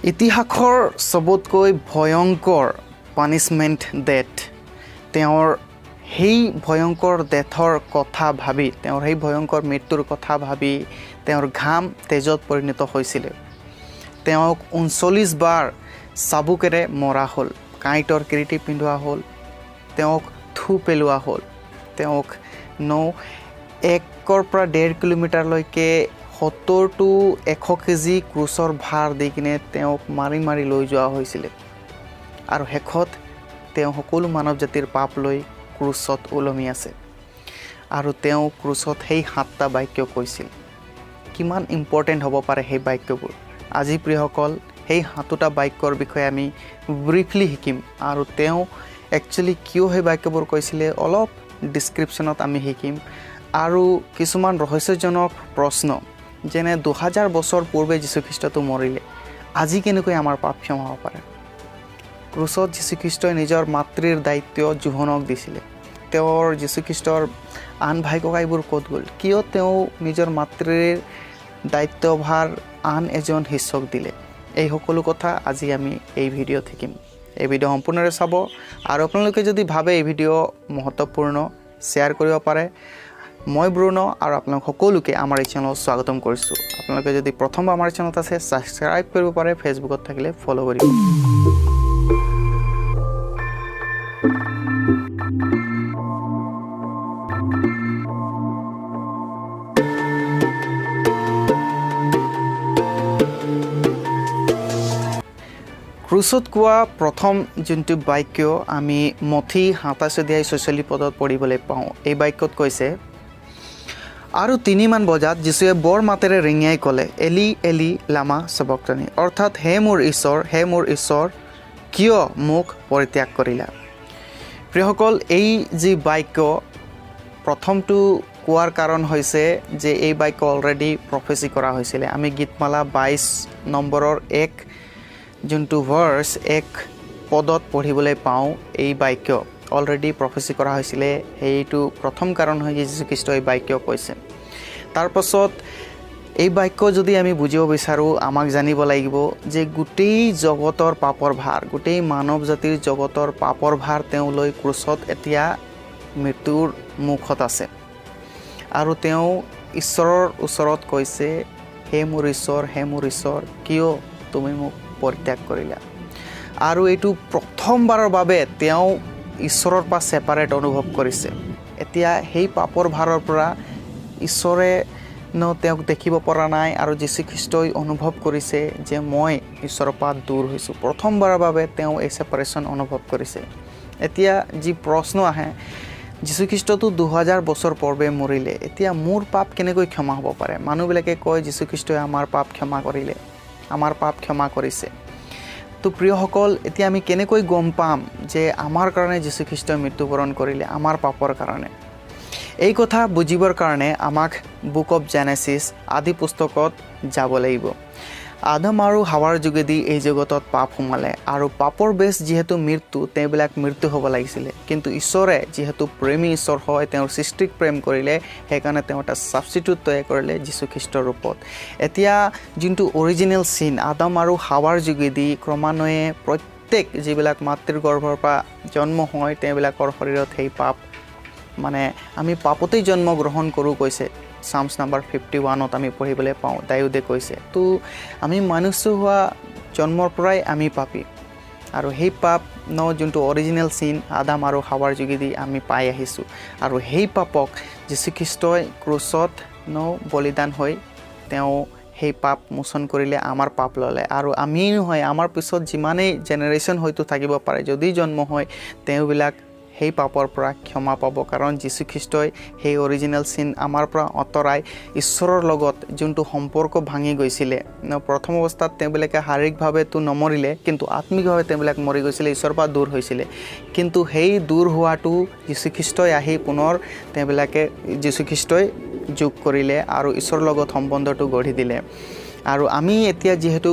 ইতিহাসৰ সবতকৈ ভয়ংকৰ পানিশমেণ্ট ডেথ তেওঁৰ সেই ভয়ংকৰ ডেথৰ কথা ভাবি তেওঁৰ সেই ভয়ংকৰ মৃত্যুৰ কথা ভাবি তেওঁৰ ঘাম তেজত পৰিণত হৈছিল তেওঁক 39 বাৰ চাবুকেৰে মৰা হ'ল কাঁইটৰ কিৰীটি পিন্ধোৱা হ'ল তেওঁক থু পেলোৱা হ'ল তেওঁক 1 পৰা 1.5 কিলোমিটাৰলৈকে 70 to 100 কেজি ক্ৰুচৰ ভাৰ দি কিনে তেওঁক মাৰি মাৰি লৈ যোৱা হৈছিল আৰু শেষত তেওঁ সকলো মানৱ জাতিৰ পাপ লৈ ক্ৰুচত ওলমি আছে আৰু তেওঁ ক্ৰুচত সেই 7টা বাক্য কৈছিল কিমান ইম্পৰ্টেণ্ট হ'ব পাৰে সেই বাক্যবোৰ আজি প্ৰিয়সকল সেই 7টা বাক্যৰ বিষয়ে আমি ব্ৰিফলি শিকিম আৰু তেওঁ একচুৱেলি কিয় সেই বাক্যবোৰ কৈছিলে অলপ ডিসক্ৰিপশ্যনত আমি শিকিম আৰু কিছুমান ৰহস্যজনক প্ৰশ্ন যেনে 2000 বছৰ পূৰ্বে যীশুখ্ৰীষ্টটো মৰিলে আজি কেনেকৈ আমাৰ পাপ ক্ষমা হ'ব পাৰে ক্ৰুচত যীশুখ্ৰীষ্টই নিজৰ মাতৃৰ দায়িত্ব জোহনক দিছিলে তেওঁৰ যীশুখ্ৰীষ্টৰ আন ভাই ককাইবোৰ ক'ত গ'ল কিয় তেওঁ নিজৰ মাতৃৰ দায়িত্বভাৰ আন এজন শিষ্যক দিলে এই সকলো কথা আজি আমি এই ভিডিঅ'ত শিকিম এই ভিডিঅ' সম্পূৰ্ণৰে চাব আৰু আপোনালোকে যদি ভাবে এই ভিডিঅ' মহত্বপূৰ্ণ শ্বেয়াৰ কৰিব পাৰে মই ব্ৰুনো আৰু আপোনালোক সকলোকে আমাৰ এই চেনেলত স্বাগতম কৰিছোঁ আপোনালোকে যদি প্ৰথমবাৰ আমাৰ চেনেলত আছে সাবস্ক্ৰাইব কৰিব পাৰে ফেচবুকত থাকিলে ফলো কৰিব ক্ৰুচত কোৱা প্ৰথম যোনটো বাক্য আমি মথি 27 অধ্যায় 46 পদত পঢ়িবলৈ পাওঁ এই বাক্যত কৈছে আৰু 3 মান বজাত যীশুৱে বৰ মাতেৰে ৰিঙিয়াই ক'লে এলি এলি লামা সবক্তানি অৰ্থাৎ হে মোৰ ঈশ্বৰ কিয় মোক পৰিত্যাগ কৰিলা প্ৰিয়সকল এই যি বাক্য প্ৰথমটো কোৱাৰ কাৰণ হৈছে যে এই বাক্য অলৰেডি প্ৰফেচি কৰা হৈছিলে আমি গীতমালা 22 নম্বৰৰ 1 যোনটো ভাৰ্স 1 পদত পঢ়িবলৈ পাওঁ এই বাক্য অলৰেডি প্ৰফেচি কৰা হৈছিলে সেইটো প্ৰথম কাৰণ হয় যে যীশুখ্ৰীষ্ট এই বাক্য কৈছে তাৰ পাছত এই বাক্য যদি আমি বুজিব বিচাৰো আমাক জানিব লাগিব যে গোটেই জগতৰ পাপৰ ভাৰ গোটেই মানৱ জাতিৰ জগতৰ পাপৰ ভাৰ তেওঁ লৈ ক্ৰুচত এতিয়া মৃত্যুৰ মুখত আছে আৰু তেওঁ ঈশ্বৰৰ ওচৰত কৈছে হে মোৰ ঈশ্বৰ কিয় তুমি মোক পৰিত্যাগ কৰিলা আৰু এইটো প্ৰথমবাৰৰ বাবে তেওঁ ঈশ্বৰৰ পৰা সেপাৰেট অনুভৱ কৰিছে এতিয়া সেই পাপৰ ভাৰৰ পৰা ঈশ্বৰে তেওঁক দেখিব পৰা নাই আৰু যীশুখ্ৰীষ্টই অনুভৱ কৰিছে যে মই ঈশ্বৰৰ পৰা দূৰ হৈছোঁ প্ৰথমবাৰৰ বাবে তেওঁ এই সেপাৰেশ্যন অনুভৱ কৰিছে এতিয়া যি প্ৰশ্ন আহে যীশুখ্ৰীষ্টটো 2000 বছৰ পূৰ্বে মৰিলে এতিয়া মোৰ পাপ কেনেকৈ ক্ষমা হ'ব পাৰে মানুহবিলাকে কয় যীশুখ্ৰীষ্টই আমাৰ পাপ ক্ষমা কৰিলে আমাৰ পাপ ক্ষমা কৰিছে তো প্ৰিয়সকল এতিয়া আমি কেনেকৈ গম পাম যে আমাৰ কাৰণে যীশুখ্ৰীষ্টই মৃত্যুবৰণ কৰিলে আমাৰ পাপৰ কাৰণে এই কথা বুজিবৰ কাৰণে আমাক বুক অফ জেনেচিছ আদি পুস্তকত যাব লাগিব আদম আৰু হাৱাৰ যোগেদি এই জগতত পাপ সোমালে আৰু পাপৰ বেছ যিহেতু মৃত্যু তেওঁবিলাক মৃত্যু হ'ব লাগিছিলে কিন্তু ঈশ্বৰে যিহেতু প্ৰেমী ঈশ্বৰ হয় তেওঁৰ সৃষ্টিক প্ৰেম কৰিলে সেইকাৰণে তেওঁ এটা ছাবষ্টিটিউট তৈয়াৰ কৰিলে যীশুখ্ৰীষ্টৰ ৰূপত এতিয়া যোনটো অৰিজিনেল চিন আদম আৰু হাৱাৰ যোগেদি ক্ৰমান্বয়ে প্ৰত্যেক যিবিলাক মাতৃৰ গৰ্ভৰ পৰা জন্ম হয় তেওঁবিলাকৰ শৰীৰত সেই পাপ মানে আমি পাপতেই জন্ম গ্ৰহণ কৰোঁ কৈছে সামছ নাম্বাৰ 51ত আমি পঢ়িবলৈ পাওঁ দায়ুদে কৈছে তো আমি মানুহ হোৱা জন্মৰ পৰাই আমি পাপী আৰু সেই পাপ যোনটো অৰিজিনেল চিন আদাম আৰু হাৱাৰ যোগেদি আমি পাই আহিছোঁ আৰু সেই পাপক যীশুখ্ৰীষ্টই ক্ৰুচত বলিদান হৈ তেওঁ সেই পাপ মোচন কৰিলে আমাৰ পাপ ল'লে আৰু আমি নহয় আমাৰ পিছত যিমানেই জেনেৰেশ্যন হয়তো থাকিব পাৰে যদি জন্ম হয় তেওঁবিলাক সেই পাপৰ পৰা ক্ষমা পাব কাৰণ যীশুখ্ৰীষ্টই সেই অৰিজিনেল চিন আমাৰ পৰা অতৰাই ঈশ্বৰৰ লগত যোনটো সম্পৰ্ক ভাঙি গৈছিলে প্ৰথম অৱস্থাত তেওঁবিলাকে শাৰীৰিকভাৱেতো নমৰিলে কিন্তু আত্মিকভাৱে তেওঁবিলাক মৰি গৈছিলে ঈশ্বৰৰ পৰা দূৰ হৈছিলে কিন্তু সেই দূৰ হোৱাটো যীশুখ্ৰীষ্টই আহি পুনৰ তেওঁবিলাকে যীশুখ্ৰীষ্টই যোগ কৰিলে আৰু ঈশ্বৰৰ লগত সম্বন্ধটো গঢ়ি দিলে আৰু আমি এতিয়া যিহেতু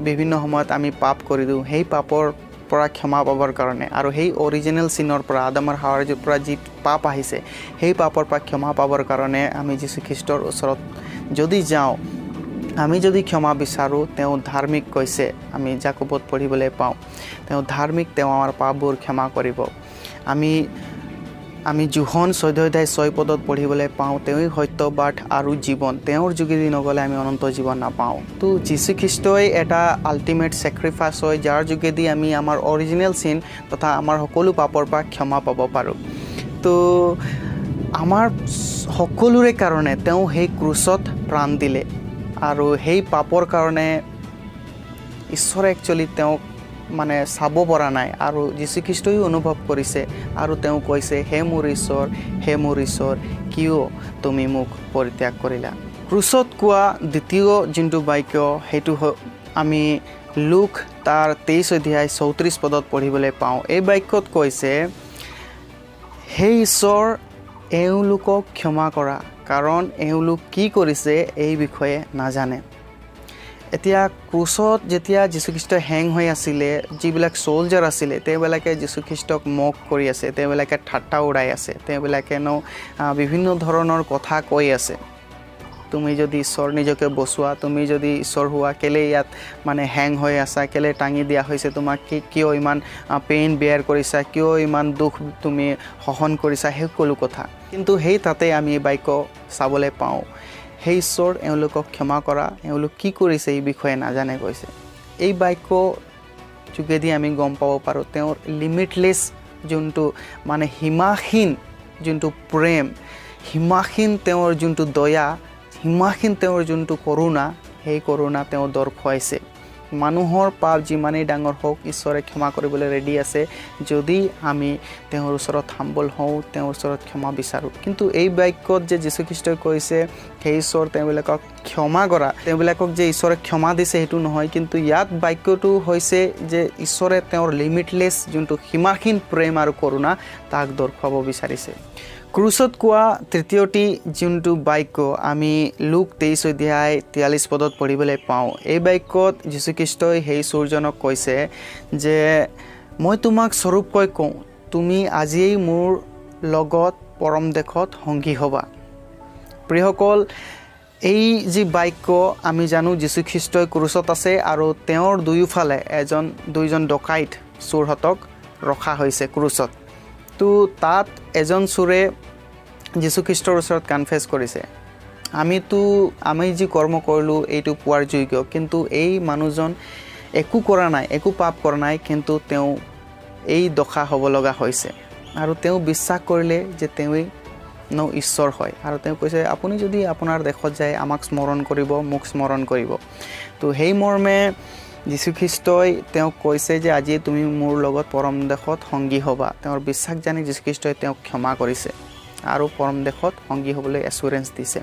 বিভিন্ন সময়ত আমি পাপ কৰি দিওঁ সেই পাপৰ পৰা ক্ষমা পাবৰ কাৰণে আৰু সেই অৰিজিনেল চিনৰ পৰা আদম আৰু হাৱাৰ পৰা যি পাপ আহিছে সেই পাপৰ পৰা ক্ষমা পাবৰ কাৰণে আমি যীশুখ্ৰীষ্টৰ ওচৰত যদি যাওঁ আমি যদি ক্ষমা বিচাৰোঁ তেওঁ ধাৰ্মিক কৈছে, আমি জাকবত পঢ়িবলৈ পাওঁ তেওঁ ধাৰ্মিক, তেওঁ আমাৰ পাপবোৰ ক্ষমা কৰিব। আমি জোহন 14:6 পঢ়িবলৈ পাওঁ তেওঁই সত্যবাদ আৰু জীৱন, তেওঁৰ যোগেদি নগ'লে আমি অনন্ত জীৱন নাপাওঁ। তো যীশুখ্ৰীষ্টই এটা আল্টিমেট ছেক্ৰিফাইচ হয়, যাৰ যোগেদি আমি আমাৰ অৰিজিনেল চিন তথা আমাৰ সকলো পাপৰ পৰা ক্ষমা পাব পাৰোঁ। তো আমাৰ সকলোৰে কাৰণে তেওঁ সেই ক্ৰুচত প্ৰাণ দিলে, আৰু সেই পাপৰ কাৰণে ঈশ্বৰে একচুৱেলি তেওঁক মানে চাব পৰা নাই, আৰু যীশুখ্ৰীষ্টইও অনুভৱ কৰিছে, আৰু তেওঁ কৈছে, হে মোৰ ঈশ্বৰ, কিয় তুমি মোক পৰিত্যাগ কৰিলা। ক্ৰুচত কোৱা দ্বিতীয় যোনটো বাক্য সেইটো আমি লুক তাৰ 23:34 পঢ়িবলৈ পাওঁ। এই বাক্যত কৈছে, হে ঈশ্বৰ, এওঁলোকক ক্ষমা কৰা, কাৰণ এওঁলোক কি কৰিছে এই বিষয়ে নাজানে। এতিয়া ক্ৰুচত যেতিয়া যীশুখ্ৰীষ্টই হেং হৈ আছিলে, যিবিলাক চ'লজাৰ আছিলে তেওঁবিলাকে যীশুখ্ৰীষ্টক মক কৰি আছে, তেওঁবিলাকে ঠাট্টা উৰাই আছে, তেওঁবিলাকেনো বিভিন্ন ধৰণৰ কথা কৈ আছে। তুমি যদি ঈশ্বৰ নিজকে বচোৱা, তুমি যদি ঈশ্বৰ হোৱা, কেলে ইয়াত মানে হেং হৈ আছা, কেলে টাঙি দিয়া হৈছে তোমাক, কিয় ইমান পেইন বেয়াৰ কৰিছা, কিয় ইমান দুখ তুমি সহন কৰিছা, সেই সকলো কথা। কিন্তু সেই তাতে আমি এই বাক্য চাবলৈ পাওঁ, হে ঈশ্বৰ, এওঁলোকক ক্ষমা কৰা, এওঁলোক কি কৰিছে এই বিষয়ে নাজানে কৈছে। এই বাক্য যোগেদি আমি গম পাব পাৰোঁ তেওঁৰ লিমিটলেছ যোনটো মানে সীমাহীন যোনটো প্ৰেম, সীমাহীন তেওঁৰ যোনটো দয়া, সীমাহীন তেওঁৰ যোনটো কৰোণা, সেই কৰোণা তেওঁ দৰ্শাইছে। মানুহৰ পাপ যিমানেই ডাঙৰ হওক ঈশ্বৰে ক্ষমা কৰিবলৈ ৰেডি আছে, যদি আমি তেওঁৰ ওচৰত হাম্বল হওঁ, তেওঁৰ ওচৰত ক্ষমা বিচাৰোঁ। কিন্তু এই বাক্যত যে যীশুখ্ৰীষ্টই কৈছে, হে ঈশ্বৰ, তেওঁবিলাকক ক্ষমা কৰা, তেওঁবিলাকক যে ঈশ্বৰে ক্ষমা দিছে সেইটো নহয়, কিন্তু ইয়াত বাক্যটো হৈছে যে ঈশ্বৰে তেওঁৰ লিমিটলেছ যোনটো সীমাহীন প্ৰেম আৰু কৰোণা তাক দৰ্শাব বিচাৰিছে। ক্ৰুচত কোৱা তৃতীয়টি যোনটো বাক্য আমি লুক 23:43 পঢ়িবলৈ পাওঁ। এই বাক্যত যীশুখ্ৰীষ্টই সেই চোৰজনক কৈছে যে, মই তোমাক স্বৰূপকৈ কওঁ, তুমি আজিয়েই মোৰ লগত পৰম দেশত সংগী হ'বা। প্ৰিয়সকল, এই যি বাক্য আমি জানো যীশুখ্ৰীষ্টই ক্ৰুচত আছে, আৰু তেওঁৰ দুয়োফালে দুইজন ডকাইত চোৰহঁতক ৰখা হৈছে ক্ৰুচত। তো তাত এজন চোৰে যীশুখ্ৰীষ্টৰ ওচৰত কনফেছ কৰিছে, আমি যি কৰ্ম কৰিলোঁ এইটো পোৱাৰ যোগ্য, কিন্তু এই মানুহজন একো কৰা নাই, একো পাপ কৰা নাই, কিন্তু তেওঁ এই দশা হ'ব লগা হৈছে। আৰু তেওঁ বিশ্বাস কৰিলে যে তেওঁৱেই ঈশ্বৰ হয়, আৰু তেওঁ কৈছে, আপুনি যদি আপোনাৰ দেশত যায় আমাক স্মৰণ কৰিব, মোক স্মৰণ কৰিব। তো সেই মৰ্মে যীশুখ্ৰীষ্টই তেওঁক কৈছে যে আজি তুমি মোৰ লগত পৰম দেশত সংগী হ'বা। তেওঁৰ বিশ্বাস জানি যীশুখ্ৰীষ্টই তেওঁক ক্ষমা কৰিছে আৰু পৰম দেশত সংগী হ'বলৈ এচুৰেঞ্চ দিছে।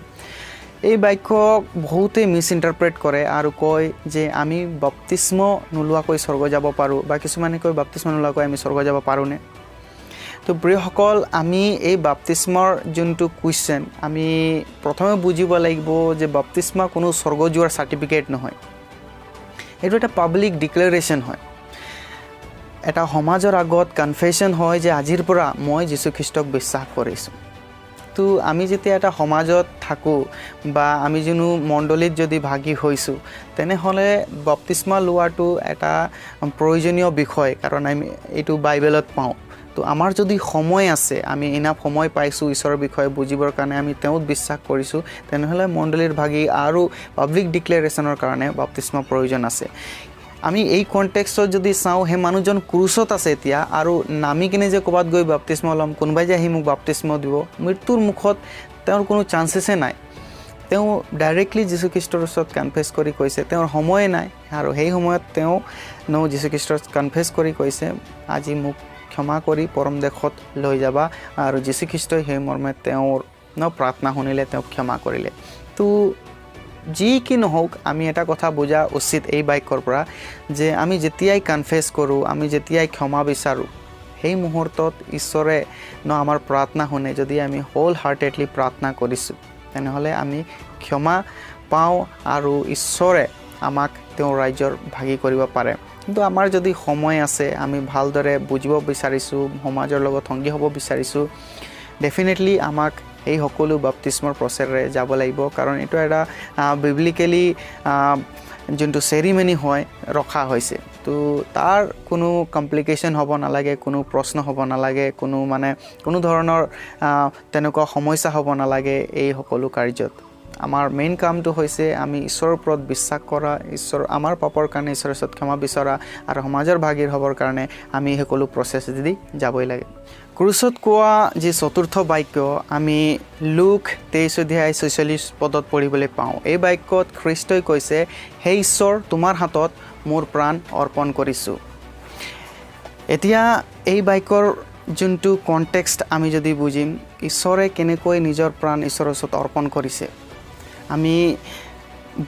এই বাক্য বহুতে মিছ ইণ্টাৰপ্ৰেট কৰে আৰু কয় যে আমি বাপ্তিস্ম নোলোৱাকৈ স্বৰ্গ যাব পাৰোঁ, বা কিছুমানে কয় বাপ্তিস্ম নোলোৱাকৈ আমি স্বৰ্গ যাব পাৰোঁনে। তো প্ৰিয়সকল, আমি এই বাপ্তিস্মৰ যোনটো কুৱেশ্যন আমি প্ৰথমে বুজিব লাগিব যে বাপ্তিস্মা কোনো স্বৰ্গ যোৱাৰ চাৰ্টিফিকেট নহয়, এইটো এটা পাব্লিক ডিক্লেৰেশ্যন হয়, এটা সমাজৰ আগত কনফেশ্যন হয় যে আজিৰ পৰা মই যীশুখ্ৰীষ্টক বিশ্বাস কৰিছোঁ। তো আমি যেতিয়া এটা সমাজত থাকোঁ বা আমি যোনো মণ্ডলীত যদি ভাগি হৈছোঁ, তেনেহ'লে বাপ্তিস্মা লোৱাটো এটা প্ৰয়োজনীয় বিষয়, কাৰণ আমি এইটো বাইবেলত পাওঁ। তো আমাৰ যদি সময় আছে, আমি ইনাফ সময় পাইছোঁ ঈশ্বৰৰ বিষয়ে বুজিবৰ কাৰণে, আমি তেওঁত বিশ্বাস কৰিছোঁ, তেনেহ'লে মণ্ডলীৰ ভাগি আৰু পাব্লিক ডিক্লেৰেশ্যনৰ কাৰণে বাপ্তিস্মা প্ৰয়োজন আছে। আমি এই কণ্টেক্সটত যদি চাওঁ, সেই মানুহজন ক্ৰুচত আছে এতিয়া, আৰু নামি কিনে যে ক'ৰবাত গৈ বাপ্তিস্ম ল'ম, কোনোবাই যে আহি মোক বাপ্তিস্ম দিব, মৃত্যুৰ মুখত তেওঁৰ কোনো চান্সেছে নাই। তেওঁ ডাইৰেক্টলি যীশুখ্ৰীষ্টৰ ওচৰত কনফেছ কৰি কৈছে, তেওঁৰ সময়ে নাই, আৰু সেই সময়ত তেওঁ যীশুখ্ৰীষ্টৰ কনফেছ কৰি কৈছে, আজি মোক ক্ষমা কৰি পৰম দেশত লৈ যাবা, আৰু যীশুখ্ৰীষ্টই সেই মৰ্মে তেওঁৰ প্ৰাৰ্থনা শুনিলে, তেওঁক ক্ষমা কৰিলে। তো যি কি নহওক, আমি এটা কথা বুজা উচিত এই বাক্যৰ পৰা, যে আমি যেতিয়াই কনফেছ কৰোঁ, আমি যেতিয়াই ক্ষমা বিচাৰোঁ, সেই মুহূৰ্তত ঈশ্বৰে আমাৰ প্ৰাৰ্থনা শুনে। যদি আমি হোল হাৰ্টেডলি প্ৰাৰ্থনা কৰিছোঁ, তেনেহ'লে আমি ক্ষমা পাওঁ আৰু ঈশ্বৰে আমাক তেওঁৰ ৰাজ্যৰ ভাগি কৰিব পাৰে। কিন্তু আমাৰ যদি সময় আছে, আমি ভালদৰে বুজিব বিচাৰিছোঁ, সমাজৰ লগত সংগী হ'ব বিচাৰিছোঁ, ডেফিনেটলি আমাক এই সকলো বাপতিস্মৰ প্ৰচেছৰে যাব লাগিব কাৰণ এইটো এটা বিবলিকেলি যোনটো চেৰিমনি হয় ৰখা হৈছে তো তাৰ কোনো কমপ্লিকেশ্যন হ'ব নালাগে কোনো প্ৰশ্ন হ'ব নালাগে কোনো ধৰণৰ তেনেকুৱা সমস্যা হ'ব নালাগে এই সকলো কাৰ্যত আমাৰ মেইন কামটো হৈছে আমি ঈশ্বৰৰ ওপৰত বিশ্বাস কৰা ঈশ্বৰ আমাৰ পাপৰ কাৰণে ঈশ্বৰৰ ওচৰত ক্ষমা বিচৰা আৰু সমাজৰ ভাগিৰ হ'বৰ কাৰণে আমি সকলো প্ৰচেছ দি যাবই লাগে ক্ৰুচত কোৱা যি চতুৰ্থ বাক্য আমি লুক 23:46 পদত পঢ়িবলৈ পাওঁ এই বাক্যত খ্ৰীষ্টই কৈছে হে ঈশ্বৰ তোমাৰ হাতত মোৰ প্ৰাণ অৰ্পণ কৰিছোঁ এতিয়া এই বাক্যৰ যোনটো কনটেক্সট আমি যদি বুজিম ঈশ্বৰে কেনেকৈ নিজৰ প্ৰাণ ঈশ্বৰৰ ওচৰত অৰ্পণ কৰিছে আমি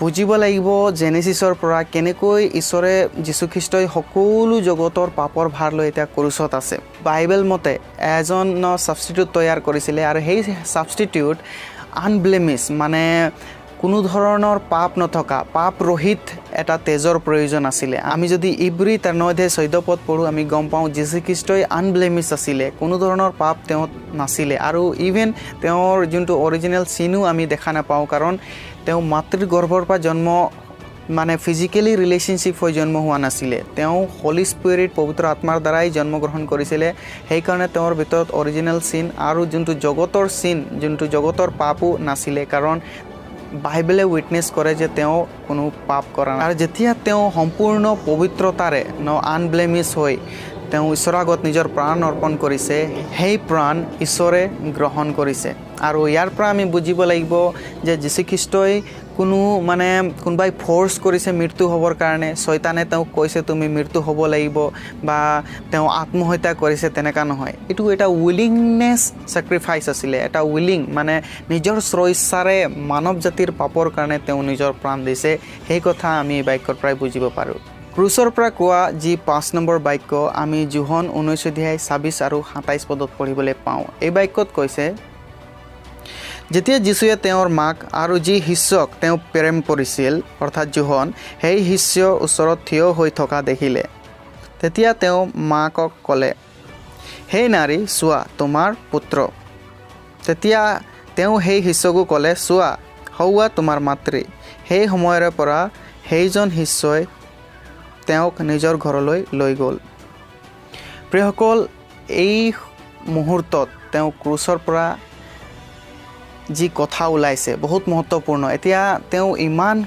বুজিব লাগিব জেনেচিছৰ পৰা কেনেকৈ ঈশ্বৰে যীশুখ্ৰীষ্টই সকলো জগতৰ পাপৰ ভাৰ লৈ এতিয়া ক্ৰুচত আছে বাইবেল মতে এজন ছাবষ্টিটিউট তৈয়াৰ কৰিছিলে আৰু সেই ছাবষ্টিটিউট আনব্লেমিছ মানে কোনো ধৰণৰ পাপ নথকা পাপ ৰহিত এটা তেজৰ প্ৰয়োজন আছিলে আমি যদি ইব্ৰী 13:14 পদ পঢ়ো আমি গম পাওঁ যীশুখ্ৰীষ্টই আনব্লেমিছ আছিলে কোনো ধৰণৰ পাপ তেওঁ নাছিলে আৰু ইভেন তেওঁৰ যোনটো অৰিজিনেল চিনো আমি দেখা নাপাওঁ কাৰণ তেওঁ মাতৃৰ গৰ্ভৰ পৰা জন্ম মানে ফিজিকেলি ৰিলেশ্যনশ্বিপ হৈ জন্ম হোৱা নাছিলে তেওঁ হলি স্পিৰিট পবিত্ৰ আত্মাৰ দ্বাৰাই জন্মগ্ৰহণ কৰিছিলে সেইকাৰণে তেওঁৰ ভিতৰত অৰিজিনেল চিন আৰু যোনটো জগতৰ চিন যোনটো জগতৰ পাপো নাছিলে কাৰণ বাইবেলে উইটনেছ কৰে যে তেওঁ কোনো পাপ কৰা নাই আৰু যেতিয়া তেওঁ সম্পূৰ্ণ পবিত্ৰতাৰে আনব্লেমিছ হৈ তেওঁ ঈশ্বৰৰ আগত নিজৰ প্ৰাণ অৰ্পণ কৰিছে সেই প্ৰাণ ঈশ্বৰে গ্ৰহণ কৰিছে আৰু ইয়াৰ পৰা আমি বুজিব লাগিব যে যীশুখ্ৰীষ্টই কোনোবাই ফ'ৰ্চ কৰিছে মৃত্যু হ'বৰ কাৰণে শয়তানে তেওঁক কৈছে তুমি মৃত্যু হ'ব লাগিব বা তেওঁ আত্মহত্যা কৰিছে তেনেকুৱা নহয় এইটো এটা উইলিংনেছ ছেক্ৰিফাইচ আছিলে এটা উইলিং মানে নিজৰ স্বইচ্ছাৰে মানৱ জাতিৰ পাপৰ কাৰণে তেওঁ নিজৰ প্ৰাণ দিছে সেই কথা আমি এই বাক্যৰ পৰাই বুজিব পাৰোঁ ক্ৰুচৰ পৰা কোৱা যি 5 নম্বৰ বাক্য আমি যোহন 19:26 আৰু 27 পদত পঢ়িবলৈ পাওঁ এই বাক্যত কৈছে যেতিয়া যীশুৱে তেওঁৰ মাক আৰু যি শিষ্যক তেওঁ প্ৰেম কৰিছিল অৰ্থাৎ যোহন সেই শিষ্য ওচৰত থিয় হৈ থকা দেখিলে তেতিয়া তেওঁ মাকক ক'লে হে নাৰী চোৱা তোমাৰ পুত্ৰ তেতিয়া তেওঁ সেই শিষ্যকো ক'লে চোৱা হৌৱা তোমাৰ মাতৃ সেই সময়ৰে পৰা সেইজন শিষ্যই তেওঁক নিজৰ ঘৰলৈ লৈ গ'ল প্ৰিয়সকল এই মুহূৰ্তত তেওঁ ক্ৰুচৰ পৰা যি কথা ওলাইছে বহুত মহত্বপূৰ্ণ এতিয়া তেওঁ ইমান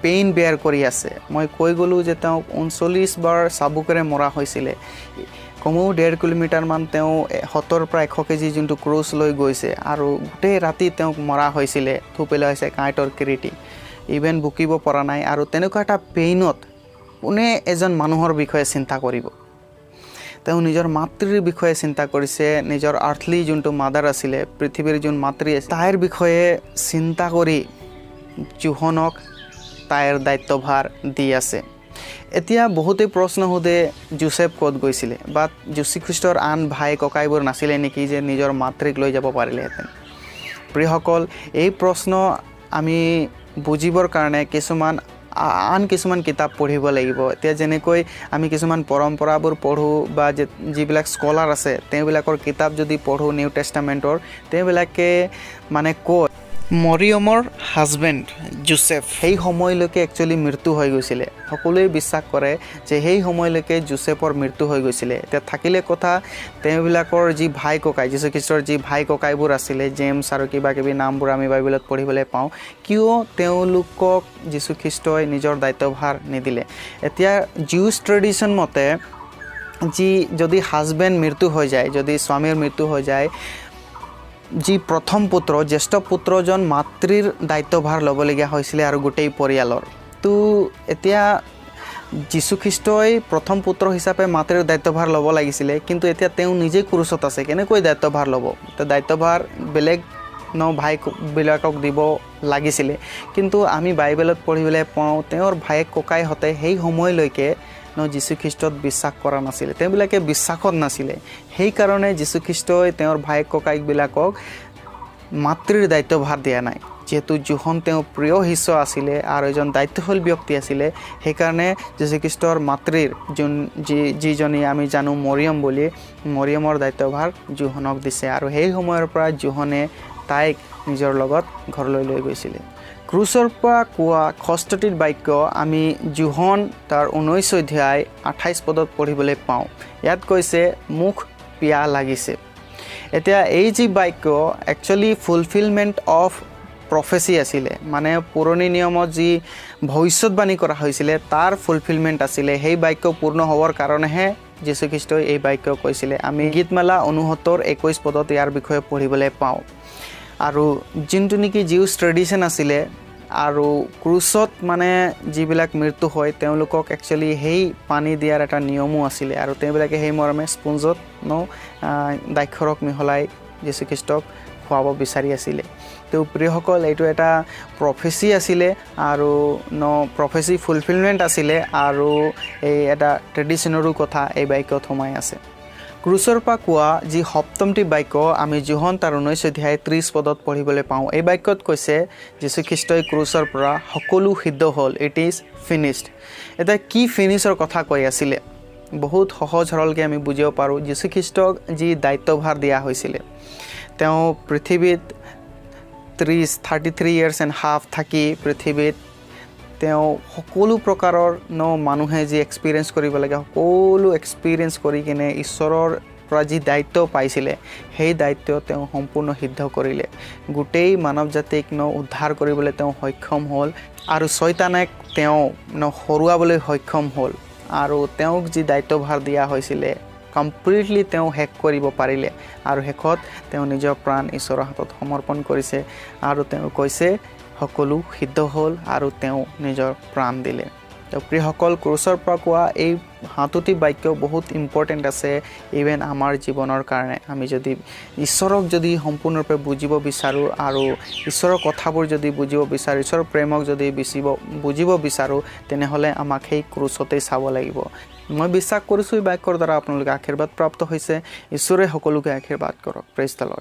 পেইন বেয়াৰ কৰি আছে মই কৈ গ'লোঁ যে তেওঁক 39 বাৰ চাবুকেৰে মৰা হৈছিলে কমেও 1.5 কিলোমিটাৰমান তেওঁ 70 পৰা 100 কেজি যোনটো ক্ৰুচ লৈ গৈছে আৰু গোটেই ৰাতি তেওঁক মৰা হৈছিলে থু পেলাইছে কাঁইটৰ কিৰিটি ইভেন বুকিব পৰা নাই আৰু তেনেকুৱা এটা পেইনত কোনে এজন মানুহৰ বিষয়ে চিন্তা কৰিব তেওঁ নিজৰ মাতৃৰ বিষয়ে চিন্তা কৰিছে নিজৰ আৰ্থলি যোনটো মাদাৰ আছিলে পৃথিৱীৰ যোন মাতৃ আছে তাইৰ বিষয়ে চিন্তা কৰি যোহনক তাইৰ দায়িত্বভাৰ দি আছে এতিয়া বহুতে প্ৰশ্ন সোধে যোসেফ ক'ত গৈছিলে বা যীশুখ্ৰীষ্টৰ আন ভাই ককাইবোৰ নাছিলে নেকি যে নিজৰ মাতৃক লৈ যাব পাৰিলেহেঁতেন প্ৰিয়সকল এই প্ৰশ্ন আমি বুজিবৰ কাৰণে আন কিছুমান কিতাপ পঢ়িব লাগিব এতিয়া যেনেকৈ আমি কিছুমান পৰম্পৰাবোৰ পঢ়োঁ বা যিবিলাক স্কলাৰ আছে তেওঁবিলাকৰ কিতাপ যদি পঢ়োঁ নিউ টেষ্টামেণ্টৰ তেওঁবিলাকে মানে কয় মৰিয়মৰ হাজবেণ্ড যোসেফ সেই সময়লৈকে একচুৱেলি মৃত্যু হৈ গৈছিলে সকলোৱে বিশ্বাস কৰে যে সেই সময়লৈকে যোসেফৰ মৃত্যু হৈ গৈছিলে এতিয়া থাকিলে কথা তেওঁবিলাকৰ যি ভাই ককাই যীশুখ্ৰীষ্টৰ যি ভাই ককাইবোৰ আছিলে জেমছ আৰু কিবা কিবি নামবোৰ আমি বাইবেলত পঢ়িবলৈ পাওঁ কিয় তেওঁলোকক যীশুখ্ৰীষ্টই নিজৰ দায়িত্বভাৰ নিদিলে এতিয়া জিউছ ট্ৰেডিশ্যন মতে যদি হাজবেণ্ড মৃত্যু হৈ যায় যদি স্বামীৰ মৃত্যু হৈ যায় যি প্ৰথম পুত্ৰ জ্যেষ্ঠ পুত্ৰজন মাতৃৰ দায়িত্বভাৰ ল'বলগীয়া হৈছিলে আৰু গোটেই পৰিয়ালৰ তো এতিয়া যীশুখ্ৰীষ্টই প্ৰথম পুত্ৰ হিচাপে মাতৃৰ দায়িত্বভাৰ ল'ব লাগিছিলে কিন্তু এতিয়া তেওঁ নিজে ক্ৰুচত আছে কেনেকৈ দায়িত্বভাৰ ল'ব তো দায়িত্বভাৰ বেলেগ ভাইবিলাকক দিব লাগিছিলে কিন্তু আমি বাইবেলত পঢ়িবলৈ পাওঁ তেওঁৰ ভায়েক ককাইহঁতে সেই সময়লৈকে যীশুখ্ৰীষ্টত বিশ্বাস কৰা নাছিলে তেওঁবিলাকে বিশ্বাসত নাছিলে সেইকাৰণে যীশুখ্ৰীষ্টই তেওঁৰ ভায়েক ককাইবিলাকক মাতৃৰ দায়িত্বভাৰ দিয়া নাই যেহেতু যোহন তেওঁ প্ৰিয় শিষ্য আছিলে আৰু এজন দায়িত্বশীল ব্যক্তি আছিলে সেইকাৰণে যীশুখ্ৰীষ্টৰ মাতৃৰ যিজনী আমি জানো মৰিয়ম বুলি মৰিয়মৰ দায়িত্বভাৰ যোহনক দিছে আৰু সেই সময়ৰ পৰা যোহনে তাইক নিজৰ লগত ঘৰলৈ লৈ গৈছিলে ক্ৰুচৰ পৰা কোৱা ষষ্ঠটিত বাক্য আমি জোহন তাৰ 19 অধ্যায় 28 পদত পঢ়িবলৈ পাওঁ ইয়াত কৈছে মুখ পিয়া লাগিছে এতিয়া এই যি বাক্য একচুৱেলি ফুলফিলমেণ্ট অফ প্ৰফেচি আছিলে মানে পুৰণি নিয়মত যি ভৱিষ্যতবাণী কৰা হৈছিলে তাৰ ফুলফিলমেণ্ট আছিলে সেই বাক্য পূৰ্ণ হ'বৰ কাৰণেহে যীশুখ্ৰীষ্টই এই বাক্য কৈছিলে আমি গীতমালা 69:21 পদত ইয়াৰ বিষয়ে পঢ়িবলৈ পাওঁ আৰু যোনটো নেকি জিউছ ট্ৰেডিশ্যন আছিলে আৰু ক্ৰুচত মানে যিবিলাক মৃত্যু হয় তেওঁলোকক একচুৱেলি সেই পানী দিয়াৰ এটা নিয়মো আছিলে আৰু তেওঁবিলাকে সেই মৰ্মে স্পঞ্জত দ্ৰাক্ষৰস মিহলাই যীশুখ্ৰীষ্টক খুৱাব বিচাৰি আছিলে তো প্ৰিয়সকল এইটো এটা প্ৰফেচি আছিলে আৰু প্ৰফেচি ফুলফিলমেণ্ট আছিলে আৰু এই এটা ট্ৰেডিশ্যনৰো কথা এই বাক্যত সোমাই আছে ক্ৰুচৰ পৰা কোৱা যি সপ্তমটি বাক্য আমি জোহন তাৰ 19 অধ্যায় 30 পদত পঢ়িবলৈ পাওঁ এই বাক্যত কৈছে যীশুখ্ৰীষ্টই ক্ৰুচৰ পৰা সকলো সিদ্ধ হ'ল ইট ইজ ফিনিছড এটা কি ফিনিছৰ কথা কৈ আছিলে বহুত সহজ সৰলকৈ আমি বুজিব পাৰোঁ যীশুখ্ৰীষ্টক যি দায়িত্বভাৰ দিয়া হৈছিলে তেওঁ পৃথিৱীত 33 years and half থাকি পৃথিৱীত তেওঁ সকলো প্ৰকাৰৰ মানুহে যি এক্সপিৰিয়েঞ্চ কৰিব লাগে সকলো এক্সপিৰিয়েঞ্চ কৰি কিনে ঈশ্বৰৰ পৰা যি দায়িত্ব পাইছিলে সেই দায়িত্ব তেওঁ সম্পূৰ্ণ সিদ্ধ কৰিলে গোটেই মানৱ জাতিক উদ্ধাৰ কৰিবলৈ তেওঁ সক্ষম হ'ল আৰু শয়তানক তেওঁ হৰুৱাবলৈ সক্ষম হ'ল আৰু তেওঁক যি দায়িত্বভাৰ দিয়া হৈছিলে কমপ্লিটলি তেওঁ শেষ কৰিব পাৰিলে আৰু শেষত তেওঁ নিজৰ প্ৰাণ ঈশ্বৰৰ হাতত সমৰ্পণ কৰিছে আৰু তেওঁ কৈছে সকলো সিদ্ধ হ'ল আৰু তেওঁ নিজৰ প্ৰাণ দিলে তো প্ৰিয়সকল ক্ৰুচৰ পৰা কোৱা এই 7টি বাক্য বহুত ইম্পৰ্টেণ্ট আছে ইভেন আমাৰ জীৱনৰ কাৰণে আমি যদি ঈশ্বৰক যদি সম্পূৰ্ণৰূপে বুজিব বিচাৰোঁ আৰু ঈশ্বৰৰ কথাবোৰ যদি বুজিব বিচাৰোঁ ঈশ্বৰৰ প্ৰেমক যদি বুজিব বিচাৰোঁ তেনেহ'লে আমাক সেই ক্ৰুচতেই চাব লাগিব মই বিশ্বাস কৰিছোঁ এই বাক্যৰ দ্বাৰা আপোনালোকে আশীৰ্বাদ প্ৰাপ্ত হৈছে ঈশ্বৰে সকলোকে আশীৰ্বাদ কৰক প্ৰেইজ দ্য লৰ্ড